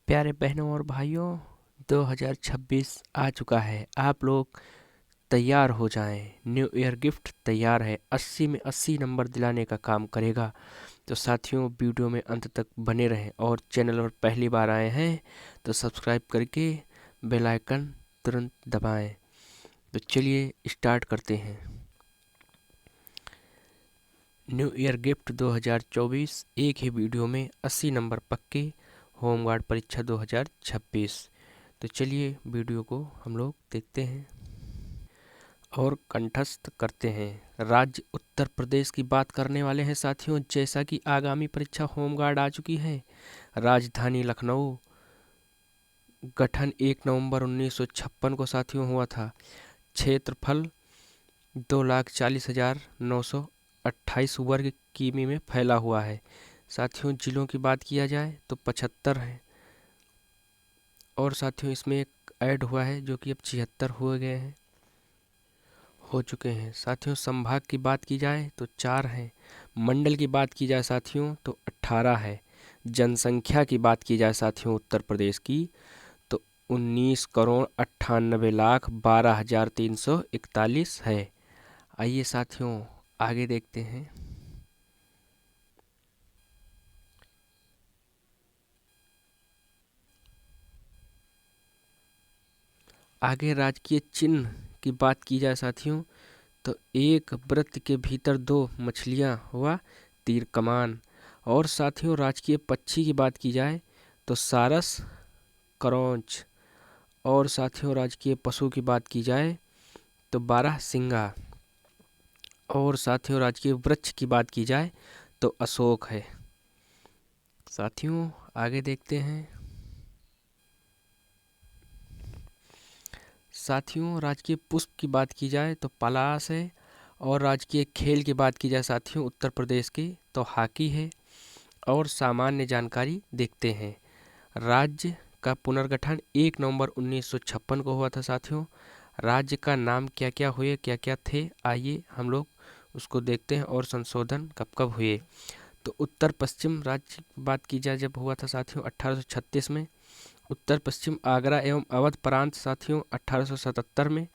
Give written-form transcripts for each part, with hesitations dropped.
प्यारे बहनों और भाइयों, 2026 आ चुका है। आप लोग तैयार हो जाएं। न्यू ईयर गिफ्ट तैयार है। 80 में 80 नंबर दिलाने का काम करेगा। तो साथियों, वीडियो में अंत तक बने रहें और चैनल पर पहली बार आए हैं तो सब्सक्राइब करके बेल आइकन तुरंत दबाएं। तो चलिए स्टार्ट करते हैं। न्यू ईयर गिफ्ट 2024 एक ही वीडियो में 80 नंबर पक्के। होमगार्ड परीक्षा 2026। तो चलिए वीडियो को हम लोग देखते हैं और कंठस्थ करते हैं। राज्य उत्तर प्रदेश की बात करने वाले हैं साथियों। जैसा कि आगामी परीक्षा होमगार्ड आ चुकी है। राजधानी लखनऊ, गठन 1 नवंबर 1956 को साथियों हुआ था। क्षेत्रफल 2,40,928 वर्ग किमी में फैला हुआ है। साथियों, जिलों की बात किया जाए तो 75 है और साथियों इसमें एक ऐड हुआ है जो कि अब 76 हो चुके हैं। साथियों, संभाग की बात की जाए तो 4 हैं। मंडल की बात की जाए साथियों तो 18 है। जनसंख्या की बात की जाए साथियों उत्तर प्रदेश की तो 19,98,12,341 है। आइए साथियों आगे देखते हैं। आगे राजकीय चिन्ह की बात की जाए साथियों तो एक वृत्त के भीतर 2 मछलियां हुआ तीर कमान। और साथियों राजकीय पक्षी की बात की जाए तो सारस, करौंच। और साथियों राजकीय पशु की बात की जाए तो 12 सिंगा। और साथियों राजकीय वृक्ष की बात की जाए तो अशोक है। साथियों आगे देखते हैं। साथियों राजकीय पुष्प की बात की जाए तो पलाश है। और राजकीय खेल की बात की जाए साथियों उत्तर प्रदेश की तो हॉकी है। और सामान्य जानकारी देखते हैं। राज्य का पुनर्गठन 1 नवंबर 1956 को हुआ था साथियों। राज्य का नाम क्या क्या हुए, क्या क्या थे, आइए हम लोग उसको देखते हैं। और संशोधन कब कब हुए तो उत्तर पश्चिम राज्य की बात की जाए जब हुआ था साथियों 1836 में। उत्तर पश्चिम आगरा एवं अवध प्रांत साथियों 1877 में।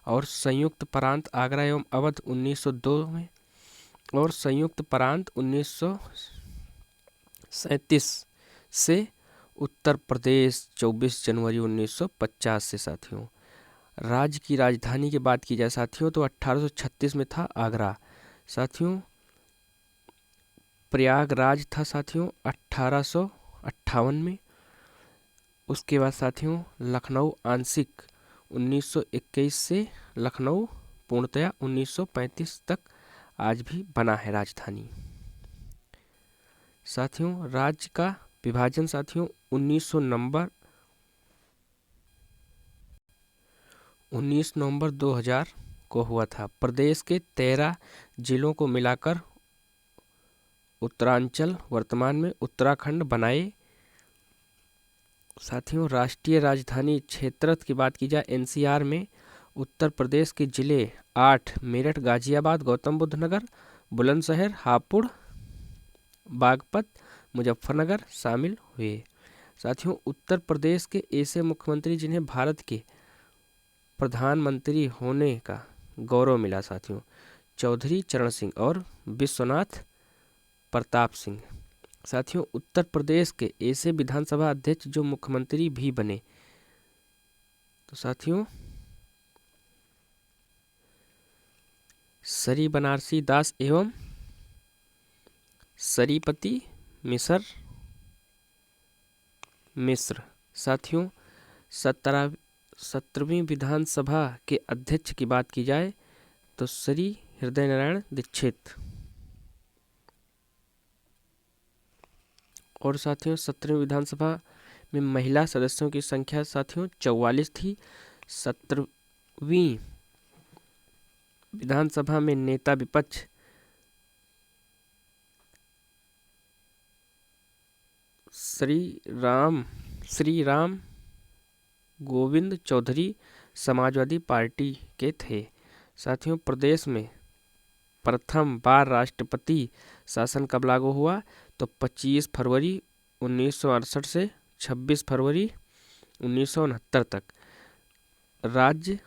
और संयुक्त प्रांत आगरा एवं अवध 1902 में। और संयुक्त प्रांत 1937 से। उत्तर प्रदेश 24 जनवरी 1950 से साथियों। राज्य की राजधानी की बात की जाए साथियों तो 1836 में था आगरा। साथियों प्रयागराज था साथियों 1858 में। उसके बाद साथियों लखनऊ आंशिक 1921 से लखनऊ पूर्णतया 1935 तक आज भी बना है राजधानी। साथियों राज्य का विभाजन साथियों 19 नवंबर 2000 को हुआ था। प्रदेश के 13 जिलों को मिलाकर उत्तरांचल वर्तमान में उत्तराखंड बनाए। साथियों राष्ट्रीय राजधानी क्षेत्र की बात की जाए एनसीआर में उत्तर प्रदेश के जिले 8 मेरठ, गाजियाबाद, गौतम बुद्ध नगर, बुलंदशहर, हापुड़, बागपत, मुजफ्फरनगर शामिल हुए। साथियों उत्तर प्रदेश के ऐसे मुख्यमंत्री जिन्हें भारत के प्रधानमंत्री होने का गौरव मिला साथियों चौधरी चरण सिंह और विश्वनाथ प्रताप सिंह। साथियों उत्तर प्रदेश के ऐसे विधानसभा अध्यक्ष जो मुख्यमंत्री भी बने तो साथियों श्री बनारसी दास एवं श्रीपति मिश्र। साथियों 17वीं विधानसभा के अध्यक्ष की बात की जाए तो श्री हृदय नारायण दीक्षित। और साथियों 17वीं विधानसभा में महिला सदस्यों की संख्या साथियों 44 थी। 17वीं विधानसभा में नेता विपक्ष श्री राम गोविंद चौधरी समाजवादी पार्टी के थे। साथियों प्रदेश में प्रथम बार राष्ट्रपति शासन कब लागू हुआ तो 25 फरवरी 1968 से 26 फरवरी 1969 तक। राज्य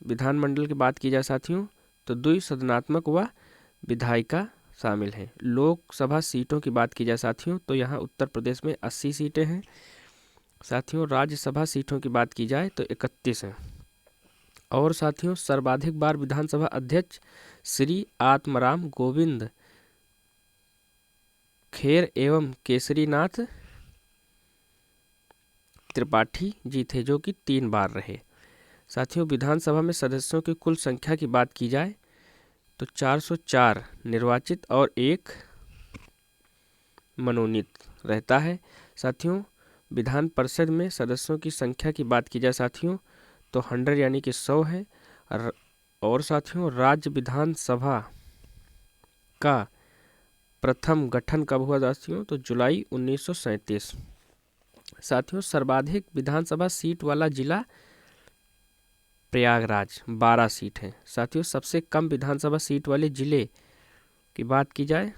विधानमंडल की बात की जाए साथियों तो द्विसदनात्मक व विधायिका शामिल हैं। लोकसभा सीटों की बात की जाए साथियों तो यहाँ उत्तर प्रदेश में 80 सीटें हैं साथियों। राज्यसभा सीटों की बात की जाए तो 31 हैं। और साथियों सर्वाधिक बार विधानसभा अध्यक्ष श्री आत्माराम गोविंद खेर एवं केसरीनाथ त्रिपाठी जी थे, जो कि 3 बार रहे। साथियों विधानसभा में सदस्यों की कुल संख्या की बात की जाए तो 404 निर्वाचित और 1 मनोनीत रहता है। साथियों विधान परिषद में सदस्यों की संख्या की बात की जाए साथियों तो 100 यानी कि 100 है। और साथियों राज्य विधानसभा का प्रथम गठन कब हुआ साथियों तो जुलाई 1937। साथियों सर्वाधिक विधानसभा सीट वाला जिला प्रयागराज 12 सीट है। साथियों सबसे कम विधानसभा सीट वाले जिले की बात की जाए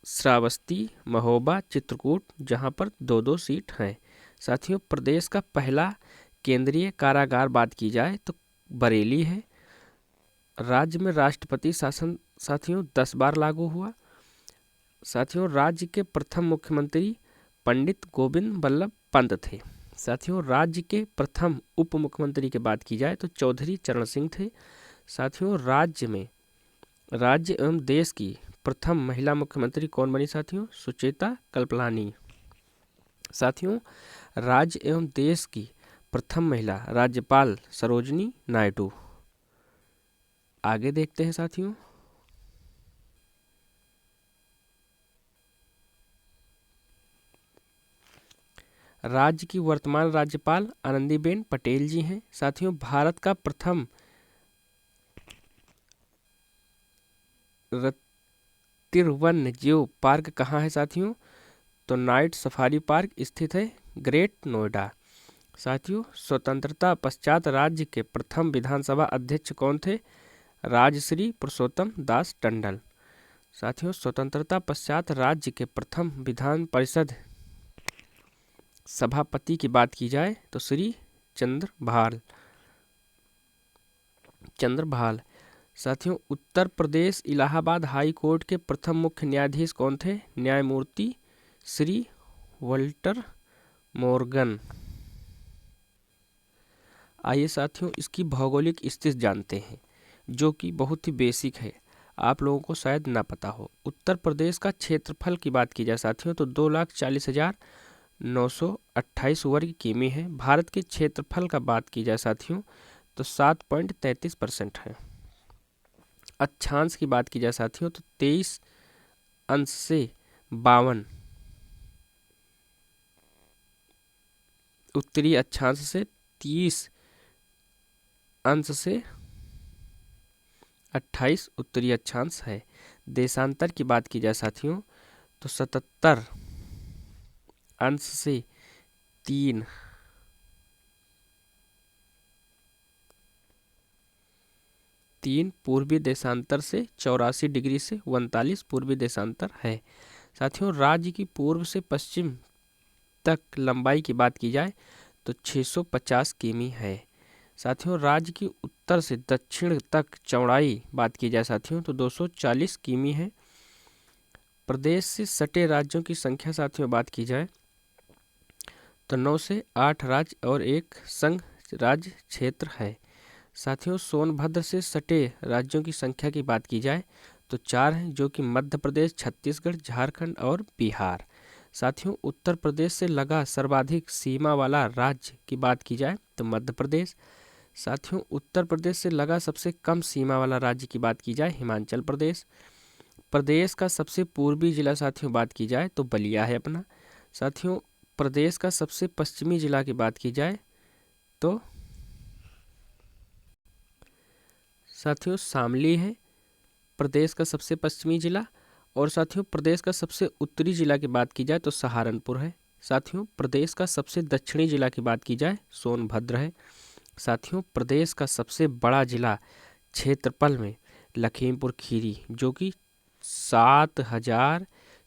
श्रावस्ती, महोबा, चित्रकूट, जहां पर 2-2 सीट हैं। साथियों प्रदेश का पहला केंद्रीय कारागार बात की जाए तो बरेली है। राज्य में राष्ट्रपति शासन साथियों 10 बार लागू हुआ। साथियों राज्य के प्रथम मुख्यमंत्री पंडित गोविंद बल्लभ पंत थे। साथियों राज्य के प्रथम उप मुख्यमंत्री की बात की जाए तो चौधरी चरण सिंह थे। साथियों राज्य एवं देश की प्रथम महिला मुख्यमंत्री कौन बनी साथियों सुचेता कल्पलानी। साथियों राज्य एवं देश की प्रथम महिला राज्यपाल सरोजिनी नायडू। आगे देखते हैं साथियों राज्य की वर्तमान राज्यपाल आनंदीबेन पटेल जी हैं। साथियों भारत का प्रथम वन्य जीव पार्क कहाँ है साथियों तो नाइट सफारी पार्क स्थित है ग्रेट नोएडा। साथियों स्वतंत्रता पश्चात राज्य के प्रथम विधानसभा अध्यक्ष कौन थे राजश्री पुरुषोत्तम दास टंडन। साथियों स्वतंत्रता पश्चात राज्य के प्रथम विधान परिषद सभापति की बात की जाए तो श्री चंद्रभाल। साथियों उत्तर प्रदेश इलाहाबाद हाई कोर्ट के प्रथम मुख्य न्यायाधीश कौन थे न्यायमूर्ति श्री वल्टर मोर्गन। आइए साथियों इसकी भौगोलिक स्थिति जानते हैं जो कि बहुत ही बेसिक है, आप लोगों को शायद ना पता हो। उत्तर प्रदेश का क्षेत्रफल की बात की जाए साथियों तो 2,40,928 वर्ग किमी है। भारत के क्षेत्रफल का बात की जाए साथियों तो 7.33% है। अक्षांश की बात की जाए साथियों तो 23 अंश से 52 उत्तरी अक्षांश से 30 अंश से 28 उत्तरी अक्षांश है। देशांतर की बात की जाए साथियों तो 77 अंश से 3 पूर्वी देशांतर से 84 डिग्री से 39 पूर्वी देशांतर है। साथियों राज्य की पूर्व से पश्चिम तक लंबाई की बात की जाए तो 650 किमी है। साथियों राज्य की उत्तर से दक्षिण तक चौड़ाई बात की जाए साथियों तो 240 किमी है। प्रदेश से सटे राज्यों की संख्या साथियों बात की जाए तो 9 से 8 राज्य और 1 संघ राज्य क्षेत्र है। साथियों सोनभद्र से सटे राज्यों की संख्या की बात की जाए तो 4 हैं जो कि मध्य प्रदेश, छत्तीसगढ़, झारखंड और बिहार। साथियों उत्तर प्रदेश से लगा सर्वाधिक सीमा वाला राज्य की बात की जाए तो मध्य प्रदेश। साथियों उत्तर प्रदेश से लगा सबसे कम सीमा वाला राज्य की बात की जाए हिमाचल प्रदेश। प्रदेश का सबसे पूर्वी जिला साथियों बात की जाए तो बलिया है अपना। साथियों प्रदेश का सबसे पश्चिमी जिला की बात की जाए तो साथियों शामली है प्रदेश का सबसे पश्चिमी जिला। और साथियों प्रदेश का सबसे उत्तरी जिला की बात की जाए तो सहारनपुर है। साथियों प्रदेश का सबसे दक्षिणी जिला की बात की जाए सोनभद्र है। साथियों प्रदेश का सबसे बड़ा जिला क्षेत्रफल में लखीमपुर खीरी जो कि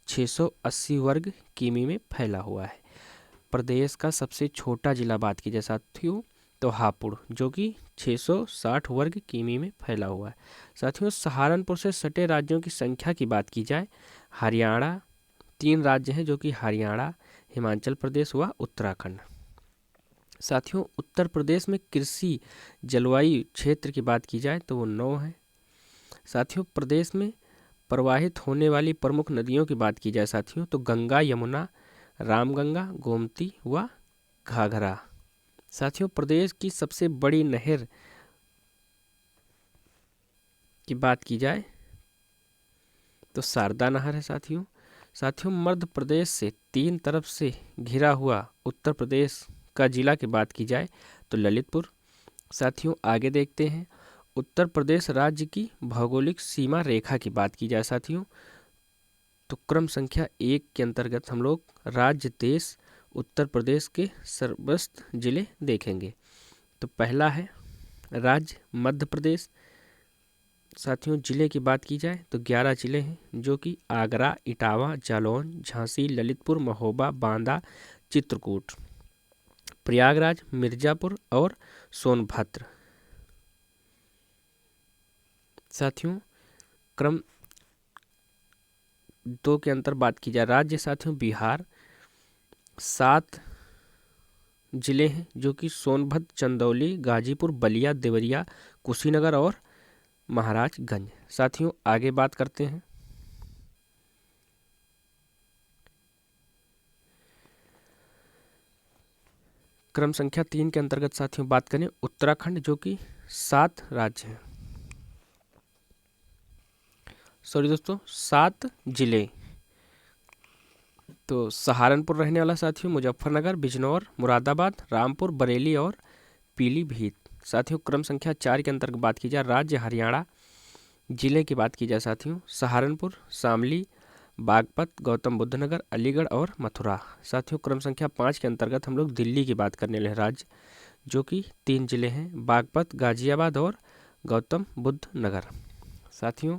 680 वर्ग किमी में फैला हुआ है। प्रदेश का सबसे छोटा जिला बात की जाए साथियों तो हापुड़, जो कि 660 वर्ग किमी में फैला हुआ है। साथियों सहारनपुर से सटे राज्यों की संख्या की बात की जाए, हरियाणा 3 राज्य हैं, जो कि हरियाणा, हिमाचल प्रदेश व उत्तराखंड। साथियों उत्तर प्रदेश में कृषि जलवायु क्षेत्र की बात की जाए तो वो 9 है। साथियों प्रदेश में प्रवाहित होने वाली प्रमुख नदियों की बात की जाए साथियों तो गंगा, यमुना, रामगंगा, गोमती व घाघरा। साथियों प्रदेश की सबसे बड़ी नहर की बात की जाए तो शारदा नहर है साथियों। साथियों मध्य प्रदेश से 3 तरफ से घिरा हुआ उत्तर प्रदेश का जिला की बात की जाए तो ललितपुर। साथियों आगे देखते हैं उत्तर प्रदेश राज्य की भौगोलिक सीमा रेखा की बात की जाए साथियों तो क्रम संख्या 1 के अंतर्गत हम लोग राज्य देश उत्तर प्रदेश के सर्वस्थ जिले देखेंगे। तो पहला है राज्य मध्य प्रदेश। साथियों जिले की बात की जाए तो 11 जिले हैं, जो कि आगरा, इटावा, जालौन, झांसी, ललितपुर, महोबा, बांदा, चित्रकूट, प्रयागराज, मिर्जापुर और सोनभद्र। साथियों क्रम 2 के अंतर बात की जाए राज्य साथियों बिहार 7 जिले हैं, जो कि सोनभद्र, चंदौली, गाजीपुर, बलिया, देवरिया, कुशीनगर और महाराजगंज। साथियों आगे बात करते हैं क्रम संख्या 3 के अंतर्गत साथियों बात करें उत्तराखंड, जो कि 7 राज्य हैं, सॉरी दोस्तों 7 जिले। तो सहारनपुर रहने वाला साथियों, मुजफ्फरनगर, बिजनौर, मुरादाबाद, रामपुर, बरेली और पीलीभीत। साथियों क्रम संख्या 4 के अंतर्गत बात की जाए राज्य हरियाणा, जिले की बात की जाए साथियों सहारनपुर, शामली, बागपत, गौतम बुद्ध नगर, अलीगढ़ और मथुरा। साथियों क्रम संख्या 5 के अंतर्गत हम लोग दिल्ली की बात करने वाले राज्य, जो कि 3 जिले हैं, बागपत, गाजियाबाद और गौतम बुद्ध नगर। साथियों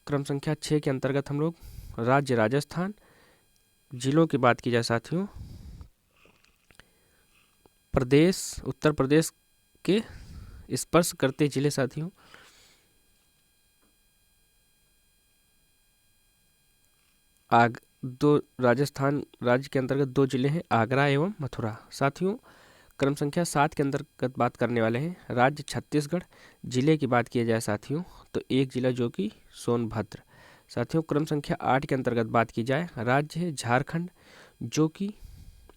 क्रम संख्या 6 के अंतर्गत हम लोग राज्य राजस्थान, जिलों की बात की जाए साथियों प्रदेश उत्तर प्रदेश के स्पर्श करते जिले साथियों दो राजस्थान राज्य के अंतर्गत 2 जिले हैं, आगरा एवं मथुरा। साथियों क्रम संख्या 7 के अंतर्गत बात करने वाले हैं राज्य छत्तीसगढ़, जिले की बात किया जाए साथियों तो 1 जिला, जो कि सोनभद्र। साथियों क्रम संख्या 8 के अंतर्गत बात की जाए राज्य है झारखंड, जो कि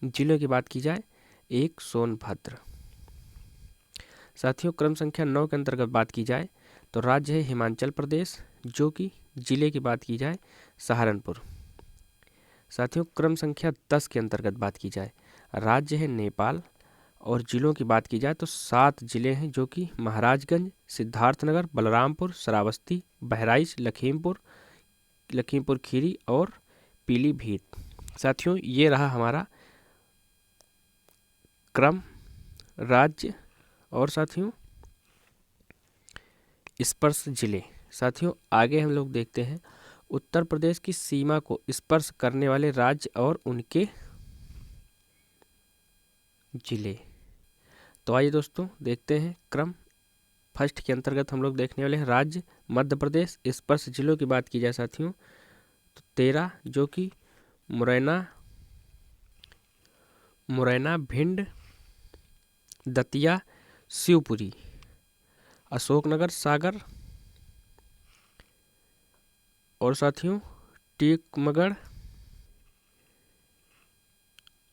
जिले की बात की जाए 1 सोनभद्र। साथियों क्रम संख्या 9 के अंतर्गत बात की जाए तो राज्य है हिमाचल प्रदेश, जो कि जिले की बात की जाए सहारनपुर। साथियों क्रम संख्या 10 के अंतर्गत बात की जाए राज्य है नेपाल और जिलों की बात की जाए तो 7 जिले हैं, जो कि महाराजगंज, सिद्धार्थनगर, बलरामपुर, श्रावस्ती, बहराइच, लखीमपुर खीरी और पीलीभीत। साथियों ये रहा हमारा क्रम राज्य और साथियों स्पर्श जिले। साथियों आगे हम लोग देखते हैं उत्तर प्रदेश की सीमा को स्पर्श करने वाले राज्य और उनके जिले। तो आइए दोस्तों देखते हैं क्रम फर्स्ट के अंतर्गत हम लोग देखने वाले हैं राज्य मध्य प्रदेश, स्पर्श जिलों की बात की जाए साथियों तो 13, जो कि मुरैना, भिंड, दतिया, शिवपुरी, अशोकनगर, सागर और साथियों टीकमगढ़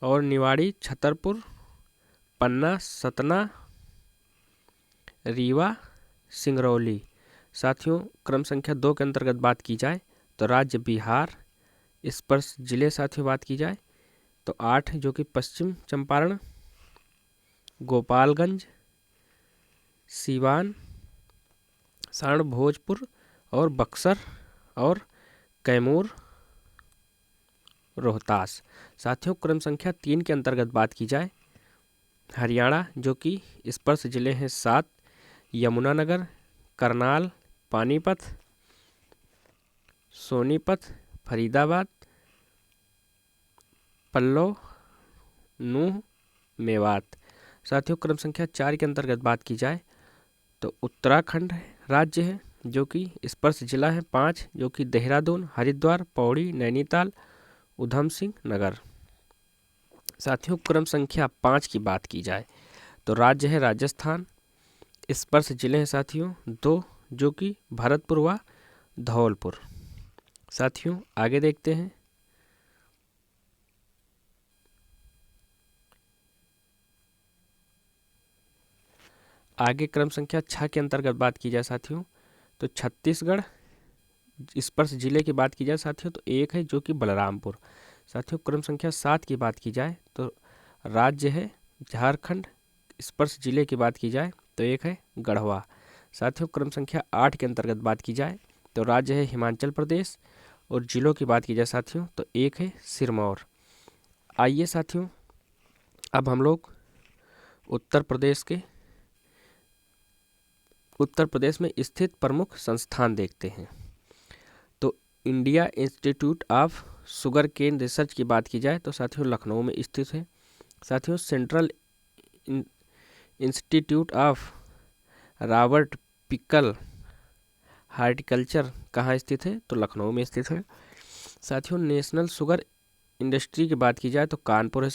और निवाड़ी, छतरपुर, पन्ना, सतना, रीवा, सिंगरौली। साथियों क्रम संख्या 2 के अंतर्गत बात की जाए तो राज्य बिहार, स्पर्श जिले साथियों बात की जाए तो 8, जो कि पश्चिम चंपारण, गोपालगंज, सीवान, सारण, भोजपुर और बक्सर और कैमूर, रोहतास। साथियों क्रम संख्या 3 के अंतर्गत बात की जाए हरियाणा, जो कि स्पर्श जिले हैं 7, यमुनानगर, करनाल, पानीपत, सोनीपत, फरीदाबाद, पल्लव, नूह, मेवात। साथियों क्रम संख्या 4 के अंतर्गत बात की जाए तो उत्तराखंड राज्य है जो कि स्पर्श जिला है 5 जो कि देहरादून, हरिद्वार, पौड़ी, नैनीताल, उधम सिंह नगर। साथियों क्रम संख्या 5 की बात की जाए तो राज्य है राजस्थान, स्पर्श जिले हैं साथियों 2 जो कि भरतपुर व धौलपुर। साथियों आगे देखते हैं। आगे क्रम संख्या 6 के अंतर्गत बात की जाए साथियों तो छत्तीसगढ़, स्पर्श जिले की बात की जाए साथियों तो एक है जो कि बलरामपुर। साथियों क्रम संख्या 7 की बात की जाए तो राज्य है झारखंड, स्पर्श जिले की बात की जाए तो एक है गढ़वा। साथियों क्रम संख्या 8 के अंतर्गत बात की जाए तो राज्य है हिमाचल प्रदेश और जिलों की बात की जाए साथियों तो एक है सिरमौर। आइए साथियों अब हम लोग उत्तर प्रदेश में स्थित प्रमुख संस्थान देखते हैं। तो India institute of sugarcane research की बात की जाए तो साथियों लखनऊ में स्थित है। साथियों central institute of Robert pickle horticulture कहाँ स्थित है तो लखनऊ में स्थित है। साथियों नेशनल शुगर इंडस्ट्री की बात की जाए तो कानपुर है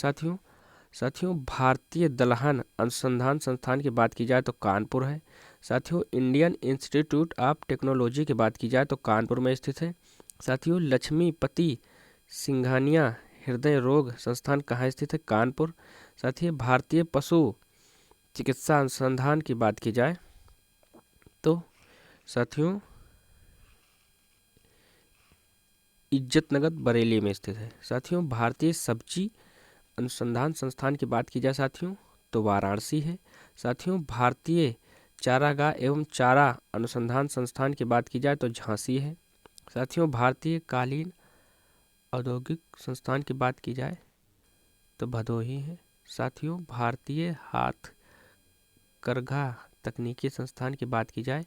साथियों भारतीय दलहन अनुसंधान संस्थान की बात की जाए तो कानपुर है। साथियों इंडियन इंस्टीट्यूट ऑफ टेक्नोलॉजी की बात की जाए तो कानपुर में स्थित है। साथियों लक्ष्मीपति सिंघानिया हृदय रोग संस्थान कहाँ स्थित है कानपुर। साथियों भारतीय पशु चिकित्सा अनुसंधान की बात की जाए तो साथियों इज्जतनगर बरेली में स्थित है। साथियों भारतीय सब्जी अनुसंधान संस्थान की बात की जाए साथियों तो वाराणसी है। साथियों भारतीय चारागाह एवं चारा अनुसंधान संस्थान की बात की जाए तो झांसी है। साथियों भारतीय कालीन औद्योगिक संस्थान की बात की जाए तो भदोही है। साथियों भारतीय हाथ करघा तकनीकी संस्थान की बात की जाए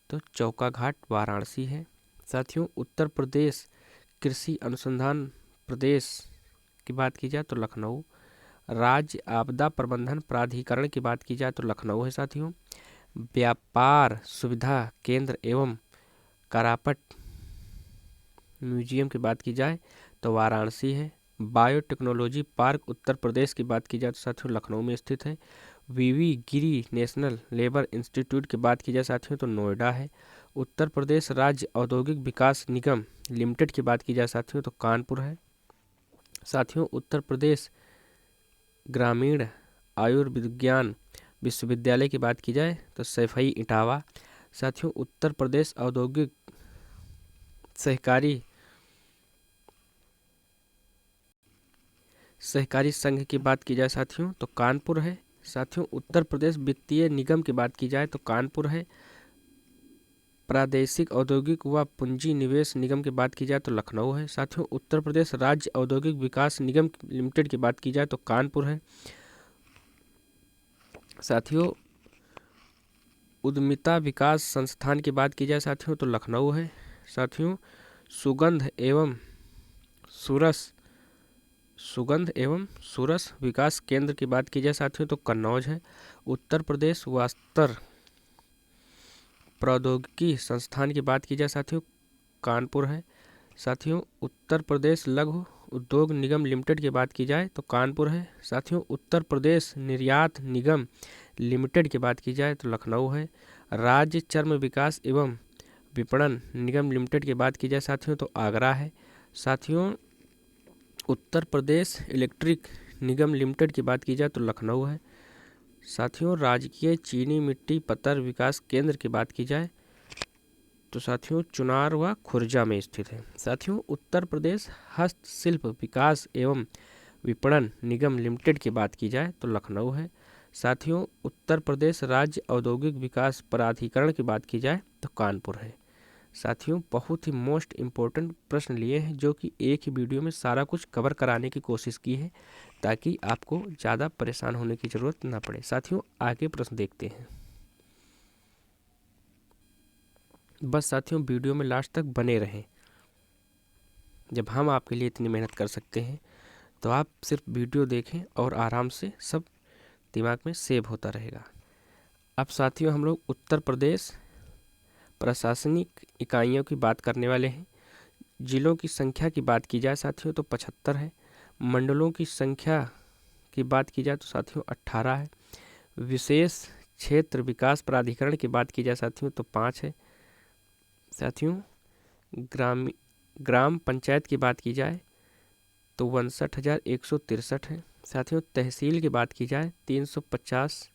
तो चौकाघाट वाराणसी है। साथियों उत्तर प्रदेश कृषि अनुसंधान प्रदेश की बात की जाए तो लखनऊ। राज्य आपदा प्रबंधन प्राधिकरण की बात की जाए तो लखनऊ है। साथियों व्यापार सुविधा केंद्र एवं करापट म्यूजियम की बात की जाए तो वाराणसी है। बायोटेक्नोलॉजी पार्क उत्तर प्रदेश की बात की जाए तो साथियों लखनऊ में स्थित है। वीवी गिरी नेशनल लेबर इंस्टीट्यूट की बात की जाए साथियों तो नोएडा है। उत्तर प्रदेश राज्य औद्योगिक विकास निगम लिमिटेड की बात की जाए साथियों तो कानपुर है। साथियों उत्तर प्रदेश ग्रामीण आयुर्विज्ञान विश्वविद्यालय की बात की जाए तो सैफई इटावा। साथियों उत्तर प्रदेश औद्योगिक सहकारी संघ की बात की जाए साथियों तो कानपुर है। साथियों उत्तर प्रदेश वित्तीय निगम की बात की जाए तो कानपुर है। प्रादेशिक औद्योगिक व पूंजी निवेश निगम की बात की जाए तो लखनऊ है। साथियों उत्तर प्रदेश राज्य औद्योगिक विकास निगम लिमिटेड की बात की जाए तो कानपुर है। साथियों उद्यमिता विकास संस्थान की बात की जाए साथियों तो लखनऊ है। साथियों सुगंध एवं सुरस विकास केंद्र की बात की जाए साथियों तो कन्नौज है। उत्तर प्रदेश वस्त्र प्रौद्योगिकी संस्थान की बात की जाए साथियों कानपुर है। साथियों उत्तर प्रदेश लघु उद्योग निगम लिमिटेड की बात की जाए तो कानपुर है। साथियों उत्तर प्रदेश निर्यात निगम लिमिटेड की बात की जाए तो लखनऊ है। राज्य चर्म विकास एवं विपणन निगम लिमिटेड की बात की जाए साथियों तो आगरा है। साथियों उत्तर प्रदेश इलेक्ट्रिक निगम लिमिटेड की बात की जाए तो लखनऊ है। साथियों राजकीय चीनी मिट्टी पत्थर विकास केंद्र की बात की जाए तो साथियों चुनार व खुर्जा में स्थित है। साथियों उत्तर प्रदेश हस्तशिल्प विकास एवं विपणन निगम लिमिटेड की बात की जाए तो लखनऊ है। साथियों उत्तर प्रदेश राज्य औद्योगिक विकास प्राधिकरण की बात की जाए तो कानपुर है। साथियों बहुत ही मोस्ट इम्पोर्टेंट प्रश्न लिए हैं जो कि एक ही वीडियो में सारा कुछ कवर कराने की कोशिश की है ताकि आपको ज़्यादा परेशान होने की ज़रूरत ना पड़े। साथियों आगे प्रश्न देखते हैं। बस साथियों वीडियो में लास्ट तक बने रहें। जब हम आपके लिए इतनी मेहनत कर सकते हैं तो आप सिर्फ वीडियो देखें और आराम से सब दिमाग में सेव होता रहेगा। अब साथियों हम लोग उत्तर प्रदेश प्रशासनिक इकाइयों की बात करने वाले हैं। जिलों की संख्या की बात की जाए साथियों तो 75 है। मंडलों की संख्या की बात की जाए तो साथियों 18 है। विशेष क्षेत्र विकास प्राधिकरण की बात की जाए साथियों तो 5 है। साथियों ग्राम पंचायत की बात की जाए तो 62,163 है। साथियों तहसील की बात की जाए 350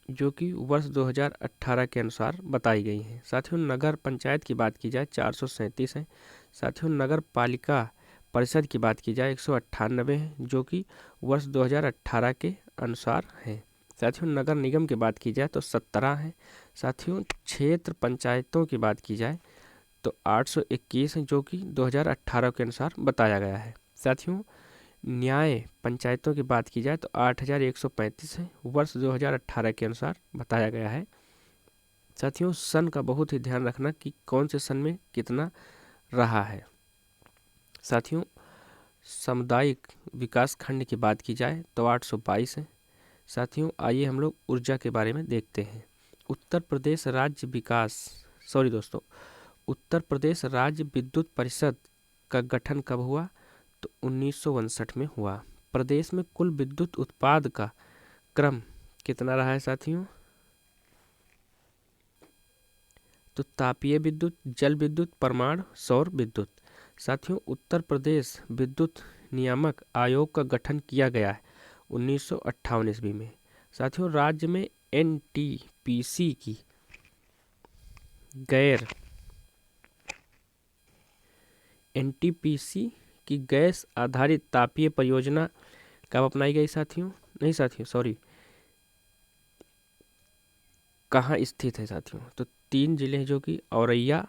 जो कि वर्ष 2018 के अनुसार बताई गई हैं। साथियों नगर पंचायत की बात की जाए 437 है। साथियों नगर पालिका परिषद की बात की जाए 198 है जो कि वर्ष 2018 के अनुसार है। साथियों नगर निगम की बात की जाए तो 17 है। साथियों क्षेत्र पंचायतों की बात की जाए तो 821 है जो कि 2018 के अनुसार बताया गया है। साथियों न्याय पंचायतों की बात की जाए तो 8,135 है, वर्ष 2018 के अनुसार बताया गया है। साथियों सन का बहुत ही ध्यान रखना कि कौन से सन में कितना रहा है। साथियों सामुदायिक विकास खंड की बात की जाए तो 822 है। साथियों आइए हम लोग ऊर्जा के बारे में देखते हैं। उत्तर प्रदेश राज्य विद्युत परिषद का गठन कब हुआ तो 1959 में हुआ। प्रदेश में कुल विद्युत उत्पाद का क्रम कितना रहा है साथियों तो तापीय विद्युत, जल विद्युत, परमाणु सौर विद्युत। साथियों उत्तर प्रदेश विद्युत नियामक आयोग का गठन किया गया है 1958 ईस्वी में। साथियों राज्य में एनटीपीसी की गैस आधारित तापीय परियोजना कब अपनाई गई कहाँ स्थित है साथियों तो 3 जिले हैं जो कि औरैया,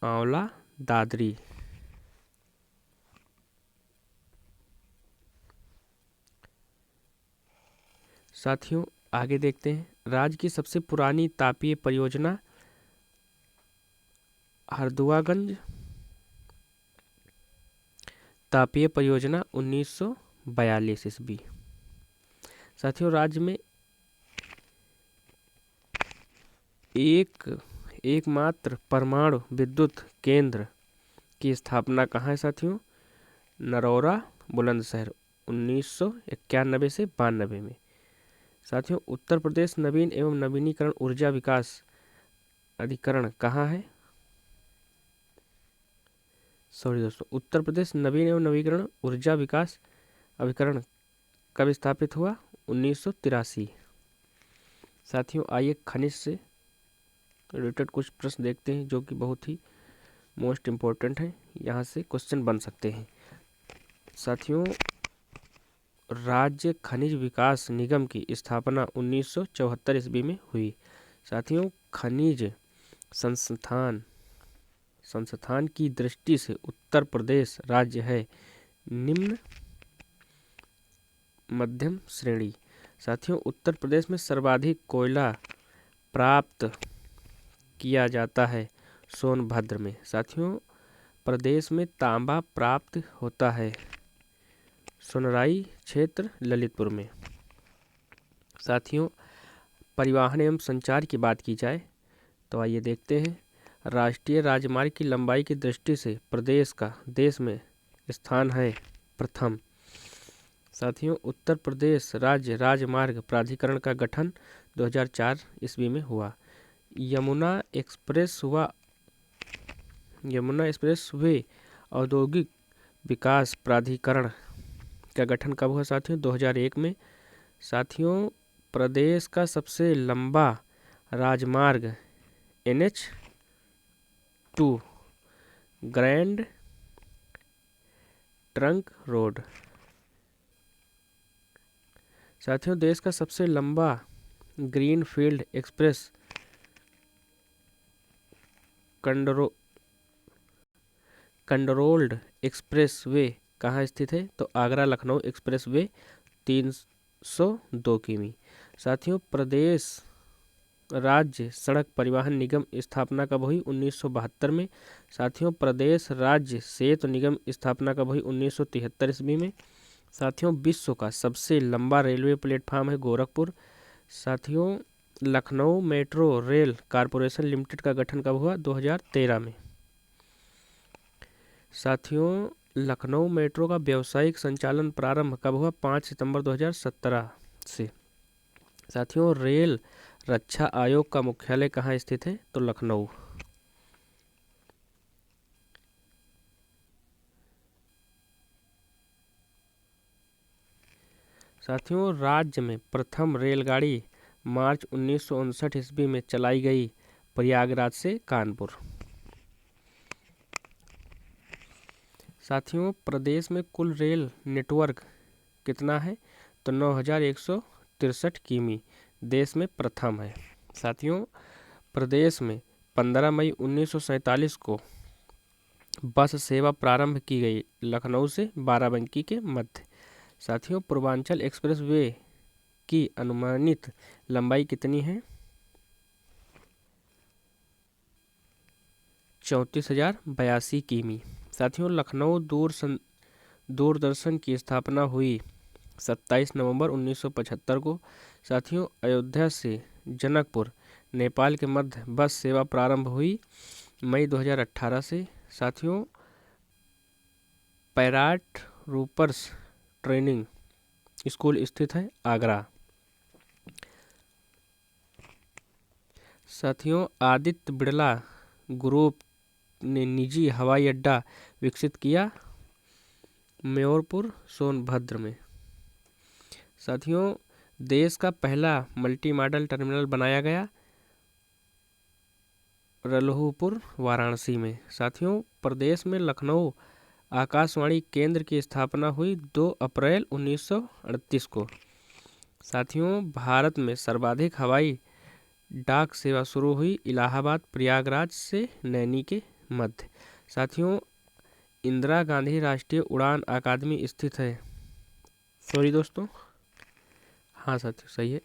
आंवला, दादरी। साथियों आगे देखते हैं। राज्य की सबसे पुरानी तापीय परियोजना हरदुआगंज तापीय परियोजना 1942 ईस्वी। साथियों राज्य में एकमात्र परमाणु विद्युत केंद्र की स्थापना कहाँ है साथियों नरौरा बुलंदशहर 1991 से 92 में। साथियों उत्तर प्रदेश नवीन एवं नवीनीकरण ऊर्जा विकास अधिकरण कहाँ है उत्तर प्रदेश नवीन एवं नवीकरण ऊर्जा विकास अभिकरण कब स्थापित हुआ 1983। साथियों आइए खनिज से रिलेटेड कुछ प्रश्न देखते हैं जो कि बहुत ही मोस्ट इम्पोर्टेंट है, यहाँ से क्वेश्चन बन सकते हैं। साथियों राज्य खनिज विकास निगम की स्थापना 1974 ईस्वी में हुई। साथियों खनिज संस्थान की दृष्टि से उत्तर प्रदेश राज्य है निम्न मध्यम श्रेणी। साथियों उत्तर प्रदेश में सर्वाधिक कोयला प्राप्त किया जाता है सोनभद्र में। साथियों प्रदेश में तांबा प्राप्त होता है सोनराई क्षेत्र ललितपुर में। साथियों परिवहन एवं संचार की बात की जाए तो आइए देखते हैं। राष्ट्रीय राजमार्ग की लंबाई की दृष्टि से प्रदेश का देश में स्थान है प्रथम। साथियों उत्तर प्रदेश राज्य राजमार्ग प्राधिकरण का गठन 2004 ईस्वी में हुआ। यमुना एक्सप्रेस वे औद्योगिक विकास प्राधिकरण का गठन कब हुआ साथियों 2001 में। साथियों प्रदेश का सबसे लंबा राजमार्ग NH2 ग्रैंड ट्रंक रोड। साथियों देश का सबसे लंबा ग्रीनफील्ड एक्सप्रेस कंडरोल्ड एक्सप्रेस वे कहाँ स्थित है तो आगरा लखनऊ एक्सप्रेस वे 302 किमी। साथियों प्रदेश राज्य सड़क परिवहन निगम स्थापना कब हुई? 1972 में। साथियों, प्रदेश राज्य सेतु निगम स्थापना कब हुई? 1973 ईस्वी में। साथियों, विश्व का सबसे लंबा रेलवे प्लेटफार्म है गोरखपुर। साथियों, Lucknow metro rail corporation limited का गठन कब हुआ? 2013 में। साथियों, लखनऊ मेट्रो का व्यावसायिक संचालन प्रारंभ कब हुआ? 5 सितंबर 2017 से। साथियों, रेल रक्षा आयोग का मुख्यालय कहाँ स्थित है? तो लखनऊ। साथियों, राज्य में प्रथम रेलगाड़ी मार्च 1959 ईस्वी में चलाई गई प्रयागराज से कानपुर। साथियों, प्रदेश में कुल रेल नेटवर्क कितना है? तो 9163 किमी, देश में प्रथम है। साथियों, प्रदेश में 15 मई 1947 को बस सेवा प्रारंभ की गई लखनऊ से बाराबंकी के मध्य। साथियों, पूर्वांचल एक्सप्रेस वे की अनुमानित लंबाई कितनी है? 34,082 किमी। साथियों, लखनऊ दूरदर्शन की स्थापना हुई 27 नवंबर 1975 को। साथियों, अयोध्या से जनकपुर नेपाल के मध्य बस सेवा प्रारंभ हुई मई 2018 से। साथियों, पैराट रूपर्स ट्रेनिंग स्कूल स्थित है आगरा। साथियों, आदित्य बिड़ला ग्रुप ने निजी हवाई अड्डा विकसित किया म्योरपुर सोनभद्र में। साथियों, देश का पहला मल्टी मॉडल टर्मिनल बनाया गया रल्हुपुर वाराणसी में। साथियों, प्रदेश में लखनऊ आकाशवाणी केंद्र की स्थापना हुई 2 अप्रैल 1938 को। साथियों, भारत में सर्वाधिक हवाई डाक सेवा शुरू हुई इलाहाबाद प्रयागराज से नैनी के मध्य। साथियों, इंदिरा गांधी राष्ट्रीय उड़ान अकादमी स्थित है। सॉरी दोस्तों, हाँ साथियों सही है,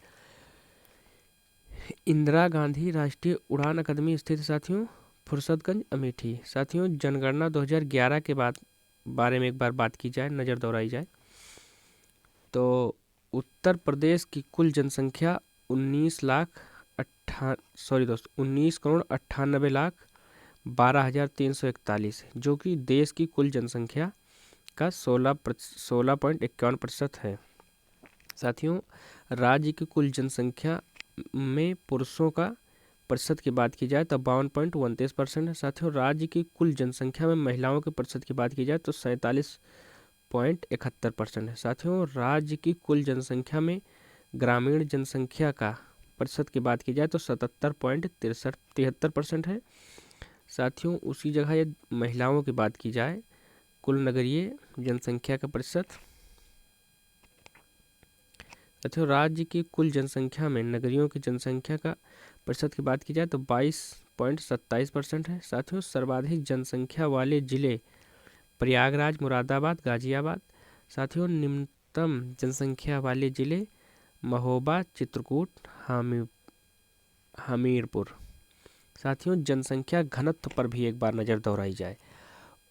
इंदिरा गांधी राष्ट्रीय उड़ान अकादमी स्थित साथियों फुर्सतगंज अमेठी। साथियों, जनगणना 2011 के बारे में एक बार बात की जाए, नज़र दौड़ाई जाए तो उत्तर प्रदेश की कुल जनसंख्या 19,98,12,341 है, जो कि देश की कुल जनसंख्या का 16.51% है। साथियों, राज्य की कुल जनसंख्या में पुरुषों का प्रतिशत की बात की जाए तो 52.29% है। साथियों, राज्य की कुल जनसंख्या में महिलाओं के प्रतिशत की बात की जाए तो 47.71% है। साथियों, राज्य की कुल जनसंख्या में ग्रामीण जनसंख्या का प्रतिशत की बात की जाए तो 77.73% है। साथियों, उसी जगह यदि महिलाओं की बात की जाए कुल नगरीय जनसंख्या का प्रतिशत, साथियों राज्य की कुल जनसंख्या में नगरियों की जनसंख्या का प्रतिशत की बात की जाए तो 22.27% है। साथियों, सर्वाधिक जनसंख्या वाले जिले प्रयागराज, मुरादाबाद, गाजियाबाद। साथियों, निम्नतम जनसंख्या वाले जिले महोबा, चित्रकूट, हमीरपुर। साथियों, जनसंख्या घनत्व पर भी एक बार नज़र दौड़ाई जाए।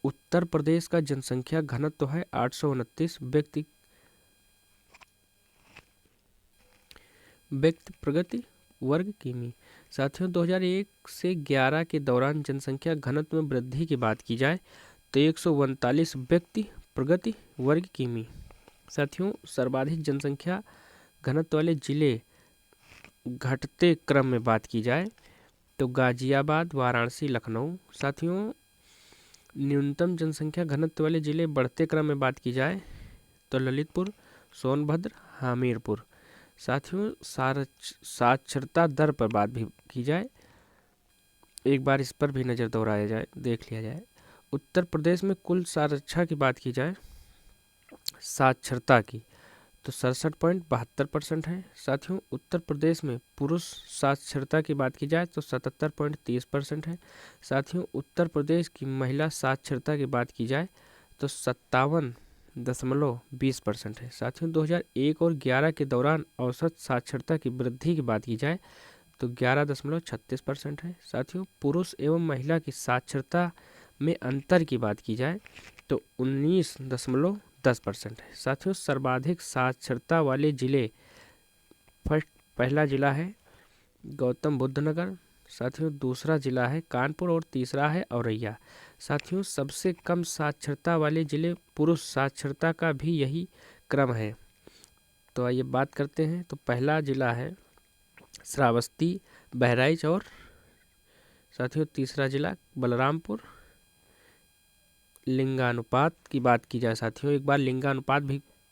उत्तर प्रदेश का जनसंख्या घनत्व है 829 व्यक्ति प्रगति वर्ग किमी। साथियों, 2001 से 11 के दौरान जनसंख्या घनत्व में वृद्धि की बात की जाए तो 139 व्यक्ति प्रगति वर्ग किमी। साथियों, सर्वाधिक जनसंख्या घनत्व वाले जिले घटते क्रम में बात की जाए तो गाजियाबाद, वाराणसी, लखनऊ। साथियों, न्यूनतम जनसंख्या घनत्व वाले जिले बढ़ते क्रम में बात की जाए तो ललितपुर, सोनभद्र, हमीरपुर। साथियों, साक्षरता दर पर बात भी की जाए, एक बार इस पर भी नज़र दौड़ाया जाए, देख लिया जाए। उत्तर प्रदेश में कुल साक्षरता की बात की जाए साक्षरता की तो 67.72% है। साथियों, उत्तर प्रदेश में पुरुष साक्षरता की बात की जाए तो 77.30% है। साथियों, उत्तर प्रदेश की महिला साक्षरता की बात की जाए तो 57.20% है। साथियों, 2001 और 11 के दौरान औसत साक्षरता की वृद्धि की बात की जाए तो 11.36% है। साथियों, पुरुष एवं महिला की साक्षरता में अंतर की बात की जाए तो 19.10% है। साथियों, सर्वाधिक साक्षरता वाले जिले, पहला जिला है गौतम बुद्ध नगर, साथियों दूसरा जिला है कानपुर और तीसरा है औरैया। साथियों, सबसे कम साक्षरता वाले जिले, पुरुष साक्षरता का भी यही क्रम है। तो आइए बात करते हैं। तो पहला जिला है श्रावस्ती, बहराइच और साथियों तीसरा जिला बलरामपुर। लिंगानुपात की बात की जाए साथियों, एक बार लिंगानुपात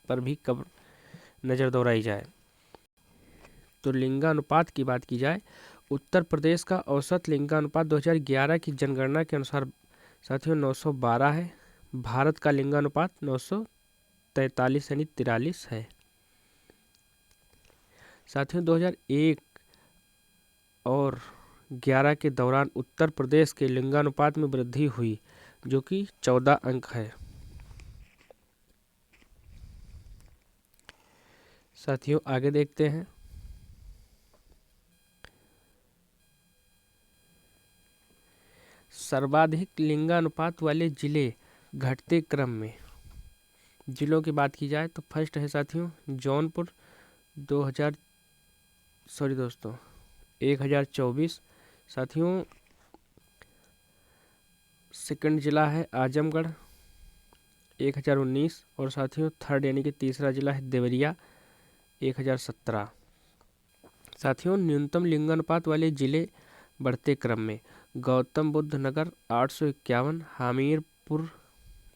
पर भी कब नज़र दौड़ाई जाए तो लिंगानुपात की बात की जाए, उत्तर प्रदेश का औसत लिंगानुपात 2011 की जनगणना के अनुसार साथियों 912 है। भारत का लिंगानुपात 943 यानी 43 है। साथियों, 2001 और 11 के दौरान उत्तर प्रदेश के लिंगानुपात में वृद्धि हुई, जो कि 14 अंक है। साथियों, आगे देखते हैं। सर्वाधिक लिंगानुपात वाले जिले घटते क्रम में, जिलों की बात की जाए तो फर्स्ट है साथियों जौनपुर 1024। साथियों, सेकंड जिला है आजमगढ़ 1019 और साथियों थर्ड यानी कि तीसरा जिला है देवरिया 1017। साथियों, न्यूनतम लिंगानुपात वाले जिले बढ़ते क्रम में, गौतम बुद्ध नगर 851, हमीरपुर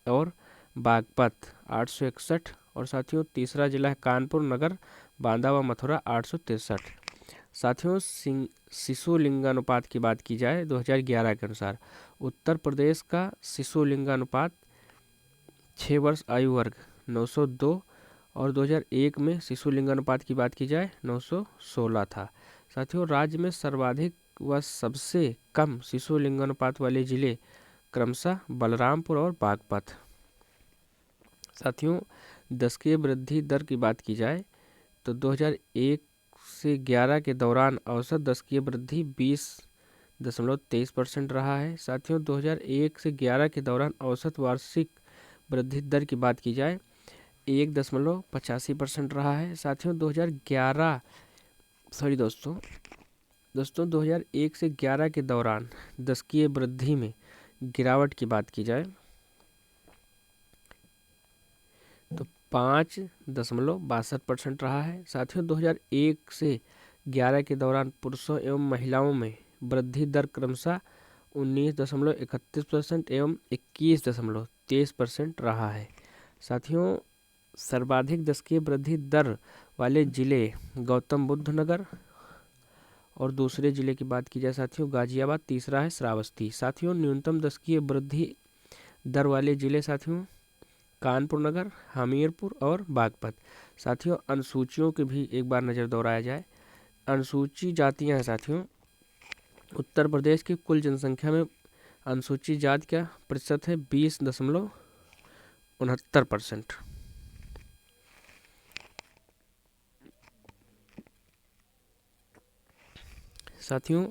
और बागपत 861 और साथियों तीसरा जिला है कानपुर नगर, बांदा व मथुरा 863। साथियों, शिशु लिंगानुपात की बात की जाए 2011 के अनुसार उत्तर प्रदेश का शिशु लिंगानुपात 6 वर्ष आयु वर्ग 902 और 2001 में शिशु लिंगानुपात की बात की जाए 916 था। साथियों, राज्य में सर्वाधिक व सबसे कम शिशु लिंगानुपात वाले जिले क्रमशः बलरामपुर और बागपत। साथियों, दशकीय वृद्धि दर की बात की जाए तो 2001 से 11 के दौरान औसत दशकीय वृद्धि 20.23% रहा है। साथियों, 2001 से 11 के दौरान औसत वार्षिक वृद्धि दर की बात की जाए 1.85% रहा है। साथियों, 2001 से 11 के दौरान दशकीय वृद्धि में गिरावट की बात की जाए तो 5.62% रहा है। साथियों, 2001 से 11 के दौरान पुरुषों एवं महिलाओं में वृद्धि दर क्रमशः 19.31% एवं 21.23% रहा है। साथियों, सर्वाधिक दशकीय वृद्धि दर वाले जिले गौतम बुद्ध नगर और दूसरे जिले की बात की जाए साथियों गाजियाबाद, तीसरा है श्रावस्ती। साथियों, न्यूनतम दशकीय वृद्धि दर वाले जिले साथियों कानपुर नगर, हमीरपुर और बागपत। साथियों, अनुसूचियों की भी एक बार नज़र दौड़ाया जाए। अनुसूची जातियां हैं साथियों, उत्तर प्रदेश की कुल जनसंख्या में अनुसूचित जाति का प्रतिशत है 20.69%। साथियों,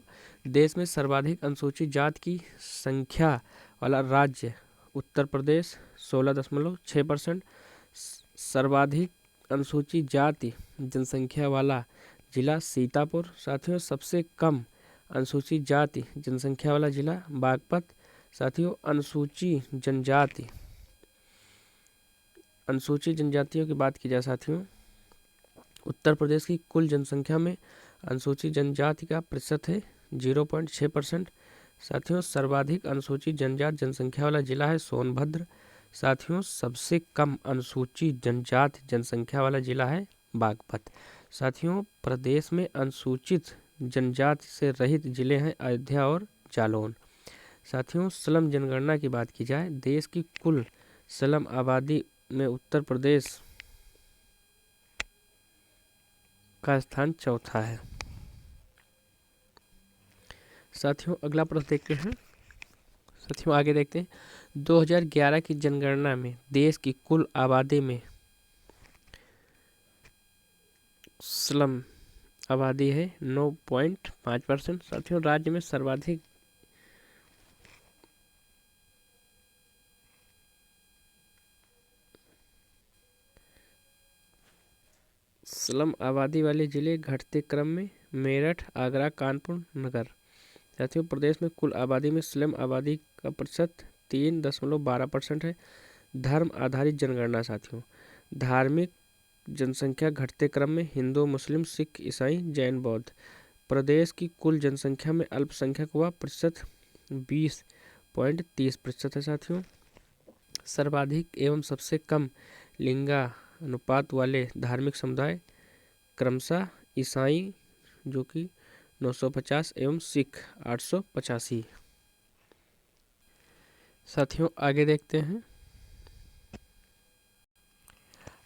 देश में सर्वाधिक अनुसूचित जाति की संख्या वाला राज्य उत्तर प्रदेश 16.6%। सर्वाधिक अनुसूचित जाति जनसंख्या वाला जिला सीतापुर। साथियों, सबसे कम अनुसूचित जाति जनसंख्या वाला जिला बागपत। साथियों, अनुसूचित जनजातियों की बात की जाए साथियों, उत्तर प्रदेश की कुल जनसंख्या में अनुसूचित जनजाति का प्रतिशत है 0.6%। साथियों, सर्वाधिक अनुसूचित जनजाति जनसंख्या वाला जिला है सोनभद्र। साथियों, सबसे कम अनुसूचित जनजाति जनसंख्या वाला जिला है बागपत। साथियों, प्रदेश में अनुसूचित जनजाति से रहित जिले हैं अयोध्या और जालौन। साथियों, स्लम जनगणना की बात की जाए, देश की कुल स्लम आबादी में उत्तर प्रदेश का स्थान चौथा है। साथियों, अगला प्रश्न देखते हैं। साथियों, आगे देखते हैं। 2011 की जनगणना में देश की कुल आबादी में स्लम आबादी है 9.5%। साथियों राज्य में सर्वाधिक स्लम आबादी वाले जिले घटते क्रम में मेरठ, आगरा, कानपुर नगर। साथियों प्रदेश में कुल आबादी में स्लम आबादी का प्रतिशत 3.12% है। धर्म आधारित जनगणना। साथियों धार्मिक जनसंख्या घटते क्रम में हिंदू, मुस्लिम, सिख, ईसाई, जैन, बौद्ध। प्रदेश की कुल जनसंख्या में अल्पसंख्यक व प्रतिशत 20.30% है। साथियों सर्वाधिक एवं सबसे कम लिंगानुपात वाले धार्मिक समुदाय क्रमशः ईसाई जो कि 950 एवं सिख 885। साथियों आगे देखते हैं।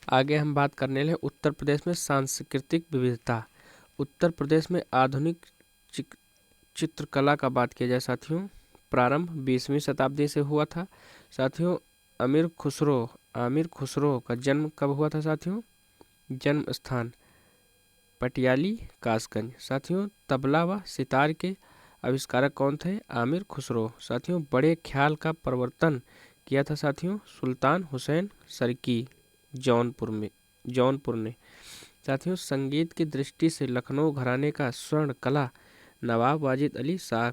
आगे हम बात करने लगे उत्तर प्रदेश में सांस्कृतिक विविधता। उत्तर प्रदेश में आधुनिक चित्रकला का बात किया जाए साथियों, प्रारंभ 20वीं शताब्दी से हुआ था। साथियों आमिर खुसरो का जन्म कब हुआ था साथियों? जन्म स्थान पटियाली, कासगंज। साथियों तबला व सितार के आविष्कारक कौन थे? आमिर खुसरो। साथियों बड़े ख्याल का प्रवर्तन किया था साथियों सुल्तान हुसैन सरकी जौनपुर ने। साथियों संगीत की दृष्टि से लखनऊ घराने का स्वर्ण कला नवाब वाजिद अली शाह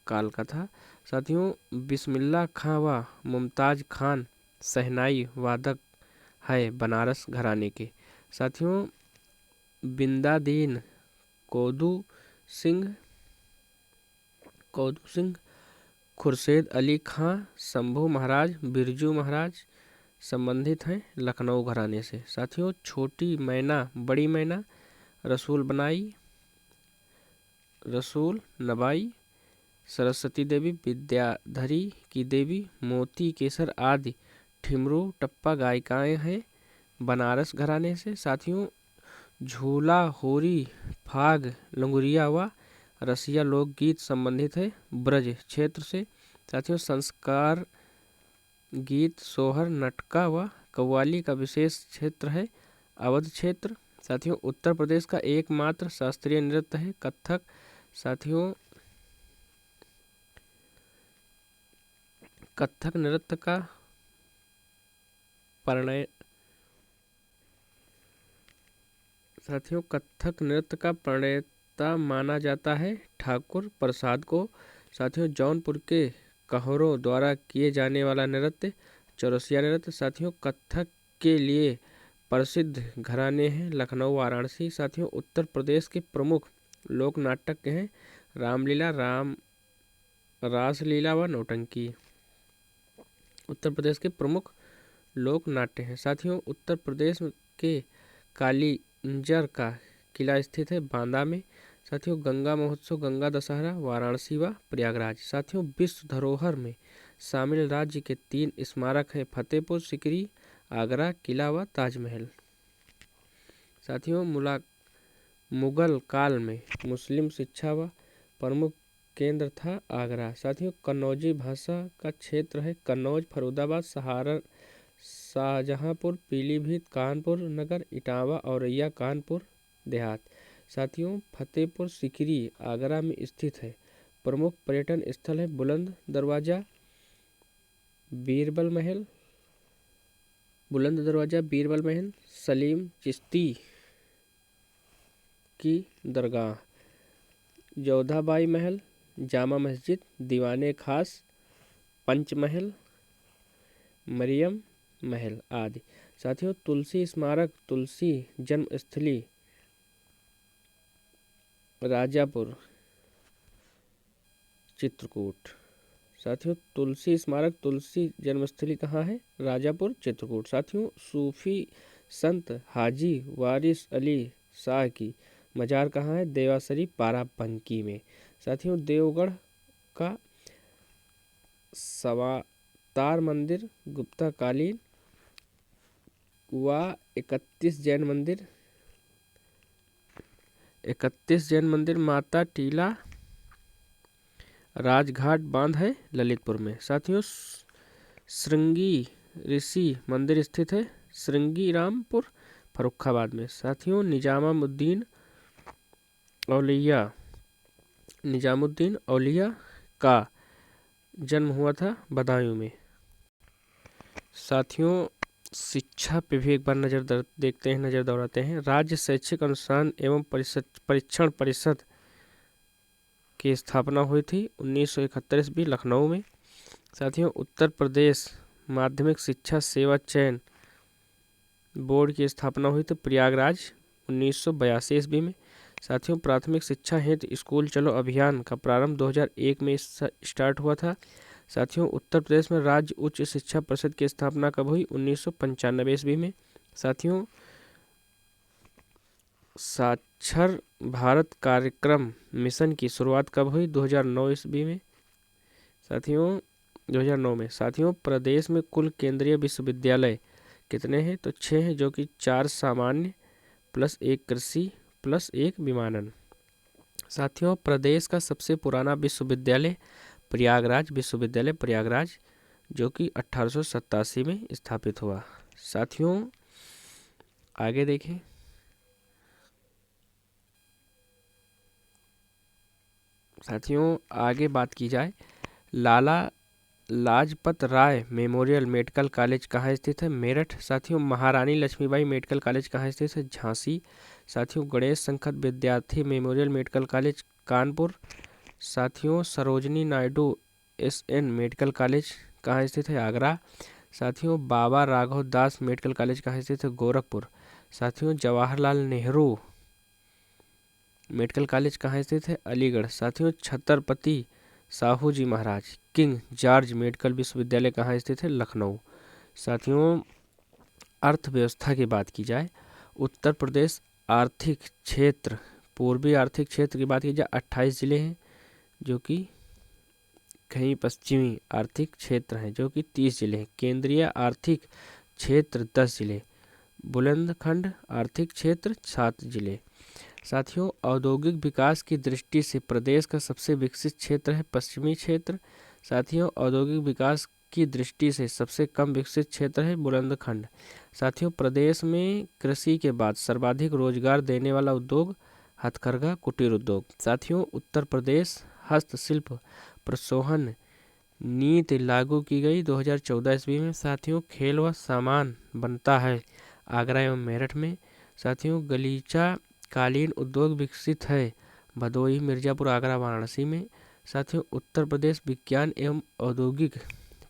काल का था। साथियों बिस्मिल्लाह खां व मुमताज खान शहनाई वादक है बनारस घराने के। साथियों बिंदादीन कोदू सिंह, खुर्शेद अली खां, शंभू महाराज, बिरजू महाराज संबंधित हैं लखनऊ घराने से। साथियों छोटी मैना, बड़ी मैना, रसूल नबाई, सरस्वती देवी, विद्याधरी की देवी, मोती केसर आदि ठिमरू टप्पा गायिकाएं हैं बनारस घराने से। साथियों झूला, होरी, फाग, लंगुरिया व रसिया लोकगीत संबंधित है ब्रज क्षेत्र से। साथियों संस्कार गीत, सोहर, नटका व कव्वाली का विशेष क्षेत्र है अवध क्षेत्र। साथियों उत्तर प्रदेश का एकमात्र शास्त्रीय नृत्य है कथक। साथियों कथक नृत्य का प्रणेता माना जाता है ठाकुर प्रसाद को। साथियों जौनपुर के कहोरों द्वारा किए जाने वाला नृत्य चौरसिया नृत्य। साथियों कथक के लिए प्रसिद्ध घराने हैं लखनऊ, वाराणसी। साथियों उत्तर प्रदेश के प्रमुख लोक नाटक हैं रामलीला, रासलीला व नौटंकी। उत्तर प्रदेश के प्रमुख लोक नाट्य हैं। साथियों उत्तर प्रदेश के कालिंजर का किला स्थित है बांदा में। साथियों गंगा महोत्सव, गंगा दशहरा वाराणसी व प्रयागराज। साथियों विश्व धरोहर में शामिल राज्य के 3 स्मारक हैं फतेहपुर सीकरी, आगरा किला व ताजमहल। साथियों मुगल काल में मुस्लिम शिक्षा व प्रमुख केंद्र था आगरा। साथियों कन्नौजी भाषा का क्षेत्र है कन्नौज, फर्रुखाबाद, शाहजहांपुर, पीलीभीत, कानपुर नगर, इटावा, औरैया, कानपुर देहात। साथियों फतेहपुर सीकरी आगरा में स्थित है। प्रमुख पर्यटन स्थल है बुलंद दरवाजा, बीरबल महल, सलीम चिश्ती की दरगाह, जोधाबाई महल, जामा मस्जिद, दीवाने खास, पंचमहल, मरियम महल आदि। साथियों तुलसी स्मारक, तुलसी जन्मस्थली राजापुर चित्रकूट। साथियों तुलसी स्मारक, तुलसी जन्मस्थली कहाँ है? राजापुर चित्रकूट। साथियों सूफी संत हाजी वारिस अली शाह की मजार कहाँ है? देवासरी बाराबंकी में। साथियों देवगढ़ का सवातार मंदिर गुप्ता कालीन व 31 जैन मंदिर माता टीला राजघाट बांध है ललितपुर में। साथियों श्रृंगी ऋषि मंदिर स्थित है श्रृंगी रामपुर फर्रुखाबाद में। साथियों निजामुद्दीन औलिया निजामुद्दीन औलिया का जन्म हुआ था बदायूं में। साथियों, शिक्षा पे भी एक बार नज़र दौड़ाते हैं। राज्य शैक्षिक अनुसंधान एवं परीक्षण परिषद की स्थापना हुई थी 1971 ईस्वी लखनऊ में। साथियों, उत्तर प्रदेश माध्यमिक शिक्षा सेवा चयन बोर्ड की स्थापना हुई थी प्रयागराज 1982 ईस्वी में। साथियों, प्राथमिक शिक्षा हेतु स्कूल चलो अभियान का प्रारंभ 2001 में स्टार्ट हुआ था। साथियों, उत्तर प्रदेश में राज्य उच्च शिक्षा परिषद की स्थापना कब हुई? 1995 ईस्वी में। साथियों, साक्षर भारत कार्यक्रम मिशन की शुरुआत कब हुई? 2009 ईस्वी में। साथियों, 2009 में। साथियों, प्रदेश में कुल केंद्रीय विश्वविद्यालय कितने हैं? तो 6 हैं, जो कि 4 सामान्य प्लस 1 कृषि प्लस 1 विमानन। साथियों, प्रदेश का सबसे पुराना विश्वविद्यालय प्रयागराज विश्वविद्यालय प्रयागराज, जो कि 1887 में स्थापित हुआ। साथियों, आगे देखें। साथियों, आगे बात की जाए, Lala Lajpat Rai memorial medical college कहाँ स्थित है? मेरठ। साथियों, महारानी लक्ष्मीबाई मेडिकल कॉलेज कहाँ स्थित है? झांसी। साथियों, गणेश संकट विद्यार्थी मेमोरियल मेडिकल कॉलेज कानपुर। साथियों, Sarojini Naidu SN medical college कहाँ स्थित है? आगरा। साथियों, बाबा राघव दास मेडिकल कॉलेज कहाँ स्थित है? गोरखपुर। साथियों, जवाहरलाल नेहरू मेडिकल कॉलेज कहाँ स्थित है? अलीगढ़। साथियों, छत्रपति साहू जी महाराज किंग जॉर्ज मेडिकल विश्वविद्यालय कहाँ स्थित है? लखनऊ। साथियों, अर्थव्यवस्था की बात की जाए, उत्तर प्रदेश आर्थिक क्षेत्र पूर्वी आर्थिक क्षेत्र की बात की जाए 28 जिले हैं, जो कि कहीं पश्चिमी आर्थिक क्षेत्र हैं, जो कि 30 जिले हैं। केंद्रीय आर्थिक क्षेत्र 10 जिले, बुलंदखंड आर्थिक क्षेत्र 7 जिले। साथियों, औद्योगिक विकास की दृष्टि से प्रदेश का सबसे विकसित क्षेत्र है पश्चिमी क्षेत्र। साथियों, औद्योगिक विकास की दृष्टि से सबसे कम विकसित क्षेत्र है बुलंदखंड। साथियों, प्रदेश में कृषि के बाद सर्वाधिक रोजगार देने वाला उद्योग हथकरघा कुटीर उद्योग। साथियों, उत्तर प्रदेश हस्तशिल्प प्रोत्साहन नीति लागू की गई 2014 ईस्वी में। साथियों, खेल व सामान बनता है आगरा एवं मेरठ में। साथियों, गलीचा कालीन उद्योग विकसित है भदोही मिर्जापुर आगरा वाराणसी में। साथियों, उत्तर प्रदेश विज्ञान एवं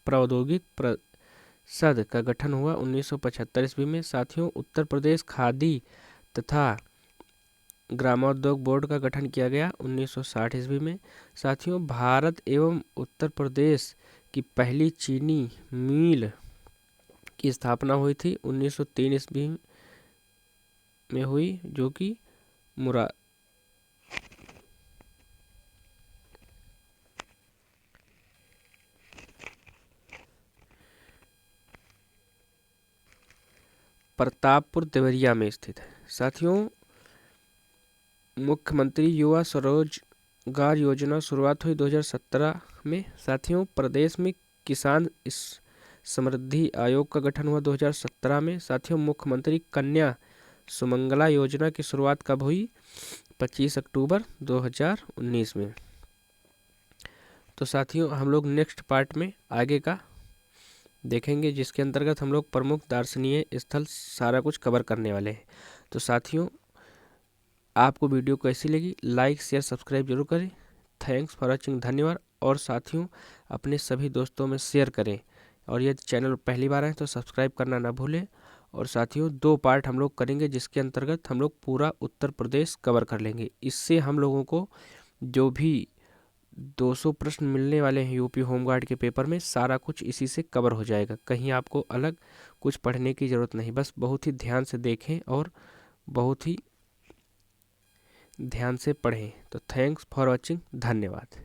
प्रौद्योगिक परिषद का गठन हुआ 1975 ईस्वी में। साथियों, उत्तर प्रदेश खादी तथा ग्रामोद्योग बोर्ड का गठन किया गया 1960 ईस्वी में। साथियों, भारत एवं उत्तर प्रदेश की पहली चीनी मिल की स्थापना हुई थी 1903 ईस्वी में हुई, जो कि प्रतापपुर देवरिया में स्थित है। साथियों, मुख्यमंत्री युवा स्वरोजगार योजना शुरुआत हुई 2017 में। साथियों, प्रदेश में किसान समृद्धि आयोग का गठन हुआ 2017 में। साथियों, मुख्यमंत्री कन्या सुमंगला योजना की शुरुआत कब हुई? 25 अक्टूबर 2019 में। तो साथियों, हम लोग नेक्स्ट पार्ट में आगे का देखेंगे, जिसके अंतर्गत हम लोग प्रमुख दार्शनिक स्थल सारा कुछ कवर करने वाले हैं। तो साथियों, आपको वीडियो कैसी लगी? लाइक शेयर सब्सक्राइब जरूर करें। थैंक्स फॉर वॉचिंग, धन्यवाद। और साथियों, अपने सभी दोस्तों में शेयर करें, और यदि चैनल पहली बार आए तो सब्सक्राइब करना ना भूलें। और साथियों, 2 पार्ट हम लोग करेंगे, जिसके अंतर्गत हम लोग पूरा उत्तर प्रदेश कवर कर लेंगे। इससे हम लोगों को जो भी 200 प्रश्न मिलने वाले हैं यूपी होमगार्ड के पेपर में, सारा कुछ इसी से कवर हो जाएगा। कहीं आपको अलग कुछ पढ़ने की ज़रूरत नहीं, बस बहुत ही ध्यान से देखें और बहुत ही ध्यान से पढ़ें। तो थैंक्स फॉर वॉचिंग, धन्यवाद।